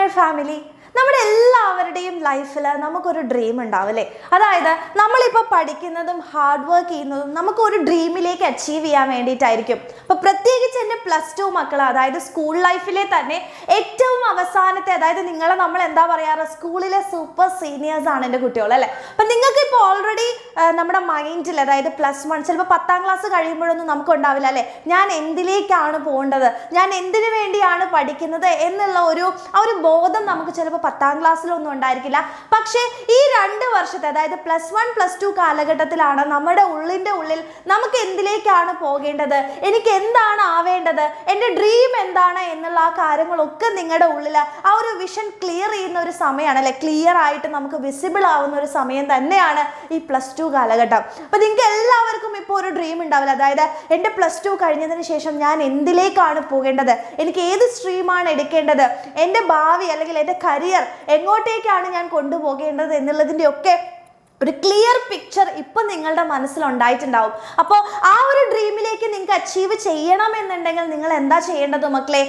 Dear family, നമ്മുടെ എല്ലാവരുടെയും ലൈഫിൽ നമുക്കൊരു ഡ്രീം ഉണ്ടാവും അല്ലേ? അതായത് നമ്മളിപ്പോൾ പഠിക്കുന്നതും ഹാർഡ് വർക്ക് ചെയ്യുന്നതും നമുക്കൊരു ഡ്രീമിലേക്ക് അച്ചീവ് ചെയ്യാൻ വേണ്ടിയിട്ടായിരിക്കും. അപ്പോൾ പ്രത്യേകിച്ച് എൻ്റെ +2 മക്കൾ, അതായത് സ്കൂൾ ലൈഫിലെ തന്നെ ഏറ്റവും അവസാനത്തെ, അതായത് നമ്മൾ എന്താ പറയാറ്, സ്കൂളിലെ സൂപ്പർ സീനിയേഴ്സ് ആണ് എൻ്റെ കുട്ടികൾ അല്ലേ? അപ്പം നിങ്ങൾക്ക് ഇപ്പോൾ ഓൾറെഡി നമ്മുടെ മൈൻഡിൽ, അതായത് +1 ചിലപ്പോൾ 10ാം ക്ലാസ് കഴിയുമ്പോഴൊന്നും നമുക്ക് ഉണ്ടാവില്ല അല്ലേ, ഞാൻ എന്തിലേക്കാണ് പോകേണ്ടത്, ഞാൻ എന്തിനു വേണ്ടിയാണ് പഠിക്കുന്നത് എന്നുള്ള ആ ഒരു ബോധം നമുക്ക് ചിലപ്പോൾ 10ാം ക്ലാസ്സിലൊന്നും ഉണ്ടായിരിക്കില്ല. പക്ഷേ ഈ 2 വർഷത്തെ, അതായത് +1 +2 കാലഘട്ടത്തിലാണ് നമ്മുടെ ഉള്ളിൽ നമുക്ക് എന്തിലേക്കാണ് പോകേണ്ടത്, എനിക്ക് എന്താണ് ആവേണ്ടത്, എൻ്റെ ഡ്രീം എന്താണ് എന്നുള്ള ആ കാര്യങ്ങളൊക്കെ നിങ്ങളുടെ ഉള്ളിൽ ആ ഒരു വിഷൻ ക്ലിയർ ചെയ്യുന്ന ഒരു സമയമാണ് അല്ലെ, ക്ലിയർ ആയിട്ട് നമുക്ക് വിസിബിൾ ആവുന്ന ഒരു സമയം തന്നെയാണ് ഈ +2 കാലഘട്ടം. അപ്പോൾ നിങ്ങൾക്ക് എല്ലാവർക്കും ഇപ്പോൾ ഒരു ഡ്രീം ഉണ്ടാവില്ല, അതായത് എൻ്റെ +2 കഴിഞ്ഞതിന് ശേഷം ഞാൻ എന്തിലേക്കാണ് പോകേണ്ടത്, എനിക്ക് ഏത് സ്ട്രീമാണ് എടുക്കേണ്ടത്, എൻ്റെ ഭാവി അല്ലെങ്കിൽ എൻ്റെ കരിയർ എങ്ങോട്ടേക്കാണ് ഞാൻ കൊണ്ടുപോകേണ്ടത് എന്നുള്ളതിൻ്റെ ഒക്കെ ഒരു ക്ലിയർ പിക്ചർ ഇപ്പം നിങ്ങളുടെ മനസ്സിലുണ്ടായിട്ടുണ്ടാവും. അപ്പോൾ ആ ഒരു ഡ്രീമിലേക്ക് നിങ്ങൾക്ക് അച്ചീവ് ചെയ്യണമെന്നുണ്ടെങ്കിൽ നിങ്ങൾ എന്താ ചെയ്യേണ്ടത് മക്കളെ?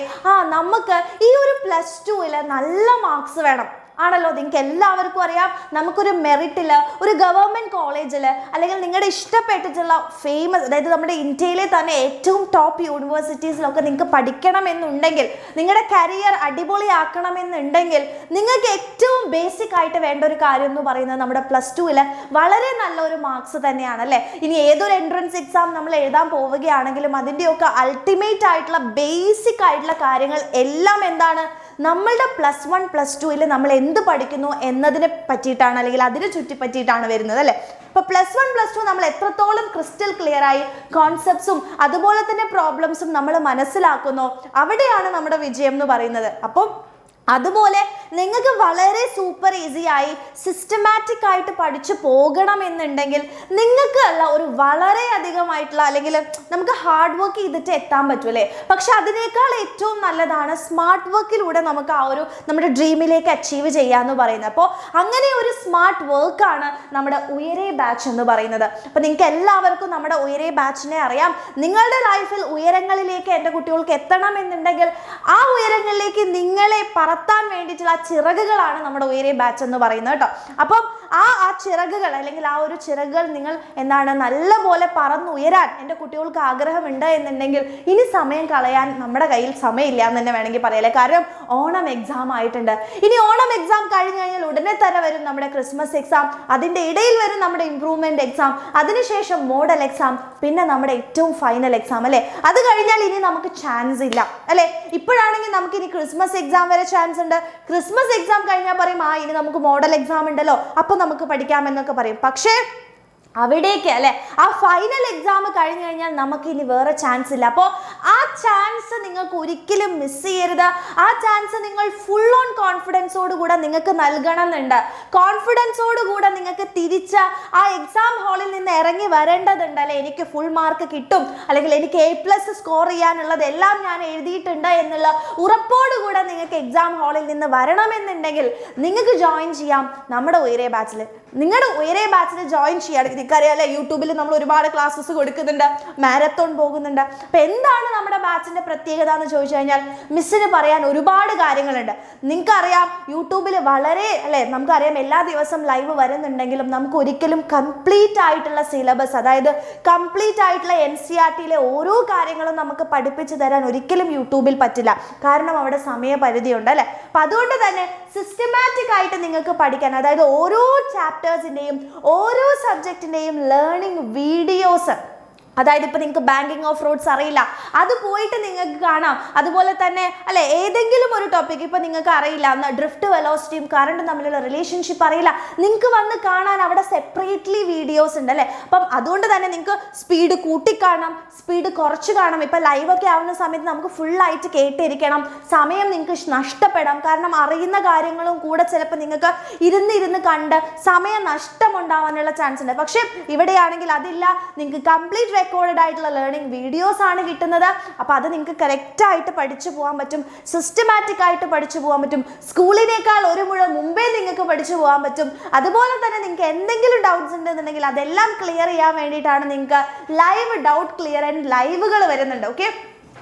നമുക്ക് ഈ ഒരു +2ൽ നല്ല മാർക്സ് വേണം ആണല്ലോ. നിങ്ങൾക്ക് എല്ലാവർക്കും അറിയാം, നമുക്കൊരു മെറിറ്റിൽ ഒരു ഗവൺമെൻറ് കോളേജിൽ അല്ലെങ്കിൽ നിങ്ങളുടെ ഇഷ്ടപ്പെട്ടിട്ടുള്ള ഫേമസ്, അതായത് നമ്മുടെ ഇന്ത്യയിലെ തന്നെ ഏറ്റവും ടോപ്പ് യൂണിവേഴ്സിറ്റീസിലൊക്കെ നിങ്ങൾക്ക് പഠിക്കണമെന്നുണ്ടെങ്കിൽ, നിങ്ങളുടെ കരിയർ അടിപൊളിയാക്കണമെന്നുണ്ടെങ്കിൽ നിങ്ങൾക്ക് ഏറ്റവും ബേസിക് ആയിട്ട് വേണ്ട ഒരു കാര്യം എന്ന് പറയുന്നത് നമ്മുടെ +2ൽ വളരെ നല്ലൊരു മാർക്സ് തന്നെയാണ് അല്ലേ. ഇനി ഏതൊരു എൻട്രൻസ് എക്സാം നമ്മൾ എഴുതാൻ പോവുകയാണെങ്കിലും അതിൻ്റെയൊക്കെ അൾട്ടിമേറ്റ് ആയിട്ടുള്ള ബേസിക് ആയിട്ടുള്ള കാര്യങ്ങൾ എല്ലാം എന്താണ്, നമ്മളുടെ +1 +2ൽ നമ്മൾ എന്ത് പഠിക്കുന്നു എന്നതിനെ പറ്റിയിട്ടാണ്, അല്ലെങ്കിൽ അതിനെ ചുറ്റിപ്പറ്റിയിട്ടാണ് വരുന്നത് അല്ലേ. അപ്പോൾ +1 +2 നമ്മൾ എത്രത്തോളം ക്രിസ്റ്റൽ ക്ലിയർ ആയി കോൺസെപ്റ്റ്സും അതുപോലെ തന്നെ പ്രോബ്ലംസും നമ്മൾ മനസ്സിലാക്കുന്നു, അവിടെയാണ് നമ്മുടെ വിജയം എന്ന് പറയുന്നത്. അപ്പം അതുപോലെ നിങ്ങൾക്ക് വളരെ സൂപ്പർ ഈസി ആയി സിസ്റ്റമാറ്റിക് ആയിട്ട് പഠിച്ചു പോകണമെന്നുണ്ടെങ്കിൽ നിങ്ങൾക്ക് ഉള്ള ഒരു വളരെയധികമായിട്ടുള്ള, അല്ലെങ്കിൽ നമുക്ക് ഹാർഡ് വർക്ക് ചെയ്തിട്ട് എത്താൻ പറ്റും അല്ലേ, പക്ഷെ അതിനേക്കാൾ ഏറ്റവും നല്ലതാണ് സ്മാർട്ട് വർക്കിലൂടെ നമുക്ക് ആ ഒരു നമ്മുടെ ഡ്രീമിലേക്ക് അച്ചീവ് ചെയ്യാമെന്ന് പറയുന്നത്. അപ്പോൾ അങ്ങനെ ഒരു സ്മാർട്ട് വർക്കാണ് നമ്മുടെ ഉയരെ ബാച്ച് എന്ന് പറയുന്നത്. അപ്പോൾ നിങ്ങൾക്ക് എല്ലാവർക്കും നമ്മുടെ ഉയരെ ബാച്ചിനെ അറിയാം. നിങ്ങളുടെ ലൈഫിൽ ഉയരങ്ങളിലേക്ക് എൻ്റെ കുട്ടികൾക്ക് എത്തണമെന്നുണ്ടെങ്കിൽ ആ ഉയരങ്ങളിലേക്ക് നിങ്ങളെ പറത്താൻ വേണ്ടിയിട്ടുള്ള ചിറകുകളാണ് നമ്മുടെ ഉയരെ ബാച്ച് എന്ന് പറയുന്നത് കേട്ടോ. അപ്പം ആ ചിറകുകൾ, അല്ലെങ്കിൽ ആ ഒരു ചിറകുകൾ നിങ്ങൾ എന്താണ് നല്ലപോലെ പറന്നുയരാൻ എൻ്റെ കുട്ടികൾക്ക് ആഗ്രഹമുണ്ട് എന്നുണ്ടെങ്കിൽ ഇനി സമയം കളയാൻ നമ്മുടെ കയ്യിൽ സമയമില്ല എന്ന് തന്നെ വേണമെങ്കിൽ പറയല്ലേ. കാരണം ഓണം എക്സാം ആയിട്ടുണ്ട്. ഇനി ഓണം എക്സാം കഴിഞ്ഞ് കഴിഞ്ഞാൽ ഉടനെ തന്നെ വരും നമ്മുടെ ക്രിസ്മസ് എക്സാം, അതിൻ്റെ ഇടയിൽ വരും നമ്മുടെ ഇംപ്രൂവ്മെൻറ്റ് എക്സാം, അതിനുശേഷം മോഡൽ എക്സാം, പിന്നെ നമ്മുടെ ഏറ്റവും ഫൈനൽ എക്സാം അല്ലേ. അത് കഴിഞ്ഞാൽ ഇനി നമുക്ക് ചാൻസ് ഇല്ല അല്ലേ. ഇപ്പോഴാണെങ്കിൽ നമുക്ക് ഇനി ക്രിസ്മസ് എക്സാം വരെ ചാൻസ് ഉണ്ട്. ക്രിസ്മസ് എക്സാം കഴിഞ്ഞാൽ പറയും ഇനി നമുക്ക് മോഡൽ എക്സാം ഉണ്ടല്ലോ, അപ്പോൾ നമുക്ക് പഠിക്കാമെന്നൊക്കെ പറയും. പക്ഷേ അവിടേക്ക് അല്ലെ, ആ ഫൈനൽ എക്സാം കഴിഞ്ഞു കഴിഞ്ഞാൽ നമുക്ക് ഇനി വേറെ ചാൻസ് ഇല്ല. അപ്പോൾ ആ ചാൻസ് നിങ്ങൾക്ക് ഒരിക്കലും മിസ് ചെയ്യരുത്. ആ ചാൻസ് നിങ്ങൾ ഫുൾ ഓൺ കോൺഫിഡൻസോടുകൂടെ നിങ്ങൾക്ക് നൽകണമെന്നുണ്ട്. കോൺഫിഡൻസോടുകൂടെ നിങ്ങൾക്ക് തിരിച്ച് ആ എക്സാം ഹാളിൽ നിന്ന് ഇറങ്ങി വരേണ്ടതുണ്ട് അല്ലെ. എനിക്ക് ഫുൾ മാർക്ക് കിട്ടും, അല്ലെങ്കിൽ എനിക്ക് A+ സ്കോർ ചെയ്യാനുള്ളതെല്ലാം ഞാൻ എഴുതിയിട്ടുണ്ട് എന്നുള്ള ഉറപ്പോടുകൂടെ നിങ്ങൾക്ക് എക്സാം ഹാളിൽ നിന്ന് വരണമെന്നുണ്ടെങ്കിൽ നിങ്ങൾക്ക് ജോയിൻ ചെയ്യാം നമ്മുടെ ഉയരെ ബാച്ചിൽ. നിങ്ങളുടെ ഉയരെ ബാച്ചിൽ ജോയിൻ ചെയ്യുകയാണെങ്കിൽ അറിയാലേ, യൂട്യൂബിൽ നമ്മൾ ഒരുപാട് ക്ലാസ്സസ് കൊടുക്കുന്നുണ്ട്, മാരത്തോൺ പോകുന്നുണ്ട്. അപ്പം എന്താണ് നമ്മുടെ ബാച്ചിൻ്റെ പ്രത്യേകത എന്ന് ചോദിച്ചു കഴിഞ്ഞാൽ മിസ്സിന് പറയാൻ ഒരുപാട് കാര്യങ്ങളുണ്ട്. നിങ്ങൾക്കറിയാം യൂട്യൂബിൽ വളരെ അല്ലേ, നമുക്കറിയാം എല്ലാ ദിവസം ലൈവ് വരുന്നുണ്ടെങ്കിലും നമുക്ക് ഒരിക്കലും കംപ്ലീറ്റ് ആയിട്ടുള്ള സിലബസ്, അതായത് കംപ്ലീറ്റ് ആയിട്ടുള്ള NCERTയിലെ ഓരോ കാര്യങ്ങളും നമുക്ക് പഠിപ്പിച്ചു തരാൻ ഒരിക്കലും യൂട്യൂബിൽ പറ്റില്ല. കാരണം അവിടെ സമയപരിധി ഉണ്ട് അല്ലേ. അപ്പം അതുകൊണ്ട് തന്നെ സിസ്റ്റമാറ്റിക് ആയിട്ട് നിങ്ങൾക്ക് പഠിക്കാൻ, അതായത് ഓരോ ചാപ്റ്റേഴ്സിൻ്റെയും ഓരോ സബ്ജക്റ്റിൻ്റെയും ലേണിംഗ് വീഡിയോസ്, അതായത് ഇപ്പോൾ നിങ്ങൾക്ക് ബാങ്കിങ് ഓഫ് ഫ്രോഡ്സ് അറിയില്ല, അത് പോയിട്ട് നിങ്ങൾക്ക് കാണാം. അതുപോലെ തന്നെ അല്ലെ, ഏതെങ്കിലും ഒരു ടോപ്പിക് ഇപ്പോൾ നിങ്ങൾക്ക് അറിയില്ല, ഡ്രിഫ്റ്റ് വെലോസിറ്റിയും കറണ്ടും തമ്മിലുള്ള റിലേഷൻഷിപ്പ് അറിയില്ല, നിങ്ങൾക്ക് വന്ന് കാണാൻ അവിടെ സെപ്പറേറ്റ്ലി വീഡിയോസ് ഉണ്ട് അല്ലേ. അപ്പം അതുകൊണ്ട് തന്നെ നിങ്ങൾക്ക് സ്പീഡ് കൂട്ടിക്കാണാം, സ്പീഡ് കുറച്ച് കാണാം. ഇപ്പം ലൈവൊക്കെ ആവുന്ന സമയത്ത് നമുക്ക് ഫുള്ളായിട്ട് കേട്ടിരിക്കണം, സമയം നിങ്ങൾക്ക് നഷ്ടപ്പെടാം. കാരണം അറിയുന്ന കാര്യങ്ങളും കൂടെ ചിലപ്പോൾ നിങ്ങൾക്ക് ഇരുന്ന് കണ്ട് സമയം നഷ്ടമുണ്ടാവാനുള്ള ചാൻസ് ഉണ്ട്. പക്ഷേ ഇവിടെയാണെങ്കിൽ അതില്ല, നിങ്ങൾക്ക് കംപ്ലീറ്റ് റെക്കോർഡഡ് ആയിട്ടുള്ള ലേണിംഗ് വീഡിയോസ് ആണ് കിട്ടുന്നത്. അപ്പോൾ അത് നിങ്ങൾക്ക് കറക്റ്റായിട്ട് പഠിച്ചു പോകാൻ പറ്റും, സിസ്റ്റമാറ്റിക് ആയിട്ട് പഠിച്ചു പോകാൻ പറ്റും. സ്കൂളിനേക്കാൾ ഒരു മുഴ മുമ്പേ നിങ്ങൾക്ക് പഠിച്ചു പോകാൻ പറ്റും. അതുപോലെ തന്നെ നിങ്ങൾക്ക് എന്തെങ്കിലും ഡൗട്ട്സ് ഉണ്ടെന്നുണ്ടെങ്കിൽ അതെല്ലാം ക്ലിയർ ചെയ്യാൻ വേണ്ടിയിട്ടാണ് നിങ്ങൾക്ക് ലൈവ് ഡൗട്ട് ക്ലിയർ ആൻഡ് ലൈവുകൾ വരുന്നുണ്ട്. ഓക്കെ,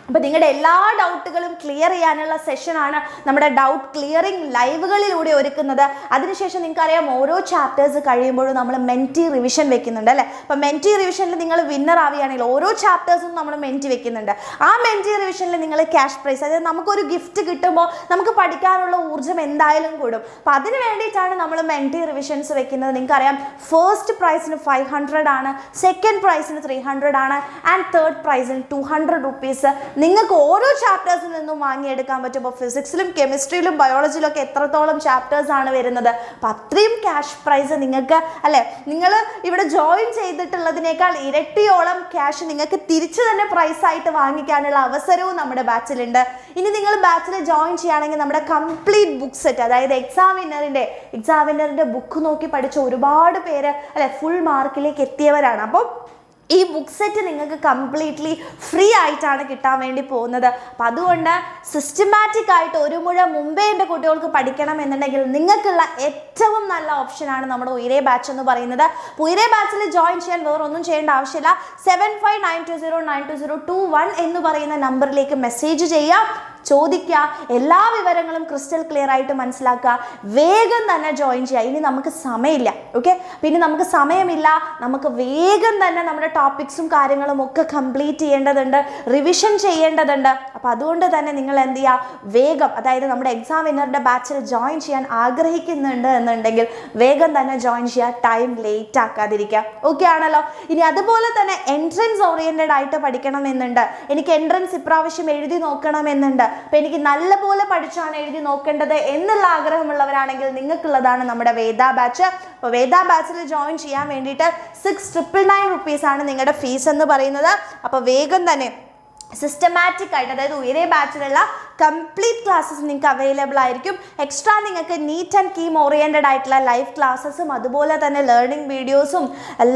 അപ്പോൾ നിങ്ങളുടെ എല്ലാ ഡൗട്ടുകളും ക്ലിയർ ചെയ്യാനുള്ള സെഷനാണ് നമ്മുടെ ഡൗട്ട് ക്ലിയറിംഗ് ലൈവുകളിലൂടെ ഒരുക്കുന്നത്. അതിനുശേഷം നിങ്ങൾക്കറിയാം ഓരോ ചാപ്റ്റേഴ്സ് കഴിയുമ്പോഴും നമ്മൾ മെൻറ്റി റിവിഷൻ വെക്കുന്നുണ്ട് അല്ലേ. അപ്പോൾ മെൻറ്റി റിവിഷനിൽ നിങ്ങൾ വിന്നർ ആവുകയാണെങ്കിൽ ഓരോ ചാപ്റ്റേഴ്സും നമ്മൾ മെൻറ്റി വെക്കുന്നുണ്ട്. ആ മെൻറ്റി റിവിഷനിൽ നിങ്ങൾ ക്യാഷ് പ്രൈസ്, അതായത് നമുക്കൊരു ഗിഫ്റ്റ് കിട്ടുമ്പോൾ നമുക്ക് പഠിക്കാനുള്ള ഊർജ്ജം എന്തായാലും കൂടും. അപ്പോൾ അതിന് വേണ്ടിയിട്ടാണ് നമ്മൾ മെൻറ്റി റിവിഷൻസ് വെക്കുന്നത്. നിങ്ങൾക്കറിയാം ഫസ്റ്റ് പ്രൈസിന് 500 ആണ്, സെക്കൻഡ് പ്രൈസിന് 300 ആണ്, ആൻഡ് തേർഡ് പ്രൈസിന് 200 rupees നിങ്ങൾക്ക് ഓരോ ചാപ്റ്റേഴ്സിൽ നിന്നും വാങ്ങിയെടുക്കാൻ പറ്റും. അപ്പോൾ ഫിസിക്സിലും കെമിസ്ട്രിയിലും ബയോളജിയിലും ഒക്കെ എത്രത്തോളം ചാപ്റ്റേഴ്സ് ആണ് വരുന്നത്, അപ്പോൾ അത്രയും ക്യാഷ് പ്രൈസ് നിങ്ങൾക്ക് അല്ലേ, നിങ്ങൾ ഇവിടെ ജോയിൻ ചെയ്തിട്ടുള്ളതിനേക്കാൾ ഇരട്ടിയോളം ക്യാഷ് നിങ്ങൾക്ക് തിരിച്ചു തന്നെ പ്രൈസ് ആയിട്ട് വാങ്ങിക്കാനുള്ള അവസരവും നമ്മുടെ ബാച്ചിലുണ്ട്. ഇനി നിങ്ങൾ ബാച്ചിൽ ജോയിൻ ചെയ്യുകയാണെങ്കിൽ നമ്മുടെ കംപ്ലീറ്റ് ബുക്ക് സെറ്റ്, അതായത് എക്സാമിനറിൻ്റെ ബുക്ക് നോക്കി പഠിച്ച ഒരുപാട് പേര് അല്ലെ ഫുൾ മാർക്കിലേക്ക് എത്തിയവരാണ്. അപ്പോൾ ഈ ബുക്ക് സെറ്റ് നിങ്ങൾക്ക് കംപ്ലീറ്റ്ലി ഫ്രീ ആയിട്ടാണ് കിട്ടാൻ വേണ്ടി പോകുന്നത്. അപ്പം അതുകൊണ്ട് സിസ്റ്റമാറ്റിക് ആയിട്ട് ഒരു മുഴ മുമ്പേ എൻ്റെ കുട്ടികൾക്ക് പഠിക്കണം എന്നുണ്ടെങ്കിൽ നിങ്ങൾക്കുള്ള ഏറ്റവും നല്ല ഓപ്ഷനാണ് നമ്മുടെ ഉയരെ ബാച്ച് എന്ന് പറയുന്നത്. ഉയരെ ബാച്ചിൽ ജോയിൻ ചെയ്യാൻ വേറൊന്നും ചെയ്യേണ്ട ആവശ്യമില്ല. 7592092021 എന്ന് പറയുന്ന നമ്പറിലേക്ക് മെസ്സേജ് ചെയ്യാം, ചോദിക്കുക, എല്ലാ വിവരങ്ങളും ക്രിസ്റ്റൽ ക്ലിയർ ആയിട്ട് മനസ്സിലാക്കുക, വേഗം തന്നെ ജോയിൻ ചെയ്യുക. ഇനി നമുക്ക് സമയമില്ല, ഓക്കെ, പിന്നെ നമുക്ക് സമയമില്ല, നമുക്ക് വേഗം തന്നെ നമ്മുടെ ടോപ്പിക്സും കാര്യങ്ങളും ഒക്കെ കംപ്ലീറ്റ് ചെയ്യേണ്ടതുണ്ട്, റിവിഷൻ ചെയ്യേണ്ടതുണ്ട്. അപ്പോൾ അതുകൊണ്ട് തന്നെ നിങ്ങൾ എന്ത് ചെയ്യുക, വേഗം, അതായത് നമ്മുടെ എക്സാം വിന്നറുടെ ബാച്ചിൽ ജോയിൻ ചെയ്യാൻ ആഗ്രഹിക്കുന്നുണ്ട് എന്നുണ്ടെങ്കിൽ വേഗം തന്നെ ജോയിൻ ചെയ്യുക, ടൈം ലേറ്റ് ആക്കാതിരിക്കുക. ഓക്കെ ആണല്ലോ. ഇനി അതുപോലെ തന്നെ എൻട്രൻസ് ഓറിയൻറ്റഡ് ആയിട്ട് പഠിക്കണം എന്നുണ്ട്, എനിക്ക് എൻട്രൻസ് ഇപ്രാവശ്യം എഴുതി നോക്കണം എന്നുണ്ട്, അപ്പോൾ എനിക്ക് നല്ലപോലെ പഠിച്ചാണ് എഴുതി നോക്കേണ്ടത് എന്നുള്ള ആഗ്രഹമുള്ളവരാണെങ്കിൽ നിങ്ങൾക്കുള്ളതാണ് നമ്മുടെ വേദ ബാച്ച്. അപ്പോൾ വേദ ബാച്ചിൽ ജോയിൻ ചെയ്യാൻ വേണ്ടിയിട്ട് 6,999 rupees ആണ് നിങ്ങളുടെ ഫീസ് എന്ന് പറയുന്നത്. അപ്പോൾ വേഗം തന്നെ സിസ്റ്റമാറ്റിക് ആയിട്ട്, അതായത് ഉയരെ ബാച്ചിലുള്ള കംപ്ലീറ്റ് ക്ലാസ്സസ് നിങ്ങൾക്ക് അവൈലബിൾ ആയിരിക്കും. എക്സ്ട്രാ നിങ്ങൾക്ക് നീറ്റ് ആൻഡ് കീം ഓറിയൻറ്റഡ് ആയിട്ടുള്ള ലൈവ് ക്ലാസ്സസും അതുപോലെ തന്നെ ലേണിംഗ് വീഡിയോസും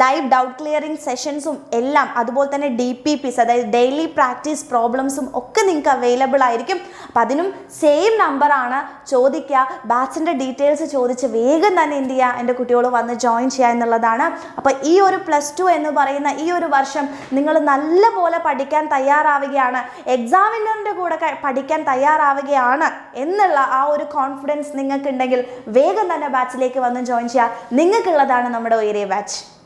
ലൈവ് ഡൗട്ട് ക്ലിയറിംഗ് സെഷൻസും എല്ലാം, അതുപോലെ തന്നെ DPPs അതായത് ഡെയിലി പ്രാക്ടീസ് പ്രോബ്ലംസും ഒക്കെ നിങ്ങൾക്ക് അവൈലബിൾ ആയിരിക്കും. അപ്പം അതിനും സെയിം നമ്പറാണ്, ചോദിക്കുക, ബാച്ചിൻ്റെ ഡീറ്റെയിൽസ് ചോദിച്ച് വേഗം തന്നെ എന്ത് ചെയ്യുക, എൻ്റെ കുട്ടികൾ വന്ന് ജോയിൻ ചെയ്യുക എന്നുള്ളതാണ്. അപ്പോൾ ഈ ഒരു +2 എന്ന് പറയുന്ന ഈ ഒരു വർഷം നിങ്ങൾ നല്ലപോലെ പഠിക്കാൻ തയ്യാറാവുകയാണ്, എക്സാമിനറിൻ്റെ കൂടെ പഠിക്കാൻ തയ്യാറാവുകയാണ് എന്നുള്ള ആ ഒരു കോൺഫിഡൻസ് നിങ്ങൾക്കുണ്ടെങ്കിൽ വേഗം തന്നെ ബാച്ചിലേക്ക് വന്ന് ജോയിൻ ചെയ്യുക. നിങ്ങൾക്കുള്ളതാണ് നമ്മുടെ ഉയരെ ബാച്ച്.